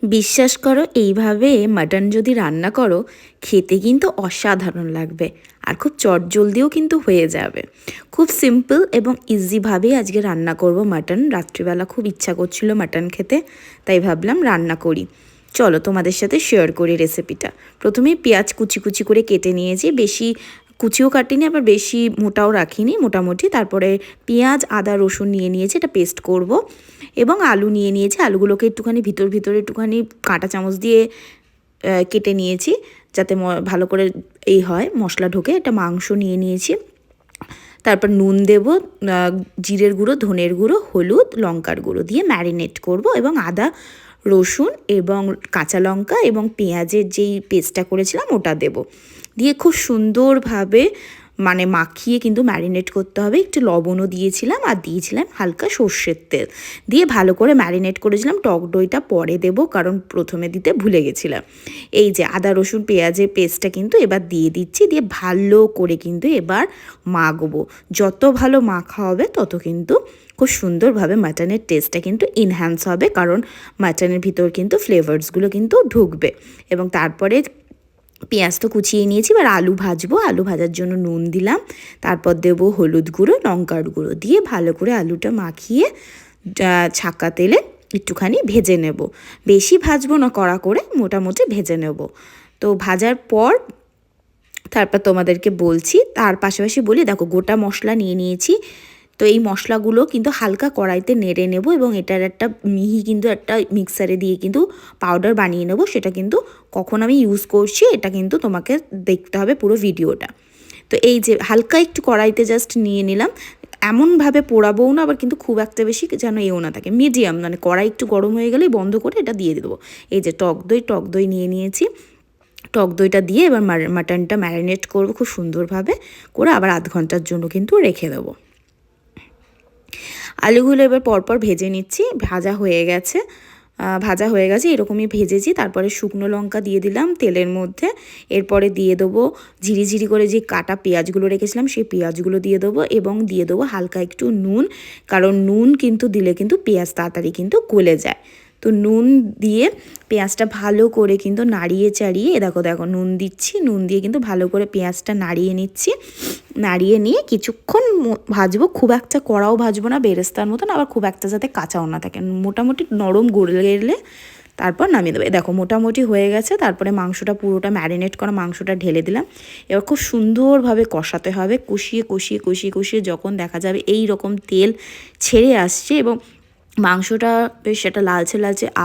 বিশ্বাস করো এইভাবে মাটন যদি রান্না করো খেতে কিন্তু অসাধারণ লাগবে আর খুব চটজলদিও কিন্তু হয়ে যাবে। খুব সিম্পল এবং ইজিভাবেই আজকে রান্না করব মাটন। রাত্রিবেলা খুব ইচ্ছা করছিল মাটন খেতে, তাই ভাবলাম রান্না করি। চলো তোমাদের সাথে শেয়ার করি রেসিপিটা। প্রথমে পেঁয়াজ কুচি কুচি করে কেটে নিয়েছি, বেশি কুচিও কাটিনি আবার বেশি মোটাও রাখিনি, মোটামুটি। তারপরে পেঁয়াজ আদা রসুন নিয়ে নিয়েছি, এটা পেস্ট করব। এবং আলু নিয়ে নিয়েছি, আলুগুলোকে একটুখানি ভিতরে একটুখানি কাঁটা চামচ দিয়ে কেটে নিয়েছি যাতে ভালো করে এই হয় মশলা ঢোকে। এটা মাংস নিয়ে নিয়েছি। তারপর নুন দেব, জিরের গুঁড়ো, ধনের গুঁড়ো, হলুদ, লঙ্কার গুঁড়ো দিয়ে ম্যারিনেট করব এবং আদা রসুন এবং কাঁচা লঙ্কা এবং পেঁয়াজের যেই পেস্টটা করেছিলাম ওটা দেব, দিয়ে খুব সুন্দরভাবে মাখিয়ে কিন্তু ম্যারিনেট করতে হবে। একটু লবণও দিয়েছিলাম আর দিয়েছিলাম হালকা সর্ষের তেল দিয়ে ভালো করে ম্যারিনেট করেছিলাম। টক দইটা পরে দেব কারণ প্রথমে দিতে ভুলে গেছিলাম। এই যে আদা রসুন পেঁয়াজের পেস্টটা কিন্তু এবার দিয়ে দিচ্ছি, দিয়ে ভালো করে কিন্তু এবার মাখবো। যত ভালো মাখা হবে তত কিন্তু খুব সুন্দরভাবে মাটনের টেস্টটা কিন্তু এনহ্যান্স হবে, কারণ মাটনের ভিতর কিন্তু ফ্লেভারসগুলো কিন্তু ঢুকবে। এবং তারপরে পেঁয়াজ তো কুচিয়ে নিয়েছি, এবার আলু ভাজবো। আলু ভাজার জন্য নুন দিলাম, তারপর দেবো হলুদ গুঁড়ো, লঙ্কার গুঁড়ো দিয়ে ভালো করে আলুটা মাখিয়ে ছাঁকা তেলে একটুখানি ভেজে নেব। বেশি ভাজবো না, কড়া করে মোটামুটি ভেজে নেব। তো ভাজার পর তারপর তোমাদেরকে বলছি, তার পাশাপাশি বলি দেখো গোটা মশলা নিয়ে নিয়েছি। তো এই মশলাগুলো কিন্তু হালকা কড়াইতে নেড়ে নেব এবং এটার একটা মিহি কিন্তু একটা মিক্সারে দিয়ে কিন্তু পাউডার বানিয়ে নেব। সেটা কিন্তু কখন আমি ইউজ করছি এটা কিন্তু তোমাকে দেখতে হবে পুরো ভিডিওটা। তো এই যে হালকা একটু কড়াইতে জাস্ট নিয়ে নিলাম, এমনভাবে পোড়াবও না আবার কিন্তু খুব একটা বেশি যেন এও না থাকে, মিডিয়াম, কড়াই একটু গরম হয়ে গেলেই বন্ধ করে এটা দিয়ে দেবো। এই যে টক দই নিয়ে নিয়েছি, টক দইটা দিয়ে এবার মাটনটা ম্যারিনেট করবো খুব সুন্দরভাবে করে, আবার আধ ঘন্টার জন্য কিন্তু রেখে দেবো। আলুগুলো এবার পরপর ভেজে নিচ্ছি, ভাজা হয়ে গেছে এরকমই ভেজেছি। তারপরে শুকনো লঙ্কা দিয়ে দিলাম তেলের মধ্যে, এরপরে দিয়ে দেবো ঝিরি করে যে কাটা পেঁয়াজগুলো রেখেছিলাম সেই পেঁয়াজগুলো দিয়ে দেবো এবং দিয়ে দেবো হালকা একটু নুন, কারণ নুন কিন্তু দিলে কিন্তু পেঁয়াজ তাড়াতাড়ি কিন্তু গলে যায়। তো নুন দিয়ে পেঁয়াজটা ভালো করে কিন্তু নাড়িয়ে চাড়িয়ে দেখো নুন দিচ্ছি, নুন দিয়ে কিন্তু ভালো করে পেঁয়াজটা নাড়িয়ে নিচ্ছি। নাড়িয়ে নিয়ে কিছুক্ষণ ভাজবো, খুব একটা কড়াও ভাজবো না বেরেস্তার মতন, আবার খুব একটা যাতে কাঁচাও না থাকে, মোটামুটি নরম গলে গেলে তারপর নামিয়ে দেবো। দেখো মোটামুটি হয়ে গেছে। তারপরে মাংসটা পুরোটা ম্যারিনেট করা মাংসটা ঢেলে দিলাম। এবার খুব সুন্দরভাবে কষাতে হবে, কষিয়ে যখন দেখা যাবে এই রকম তেল ছেড়ে আসছে এবং মাংসটা বেশ সেটা লালচে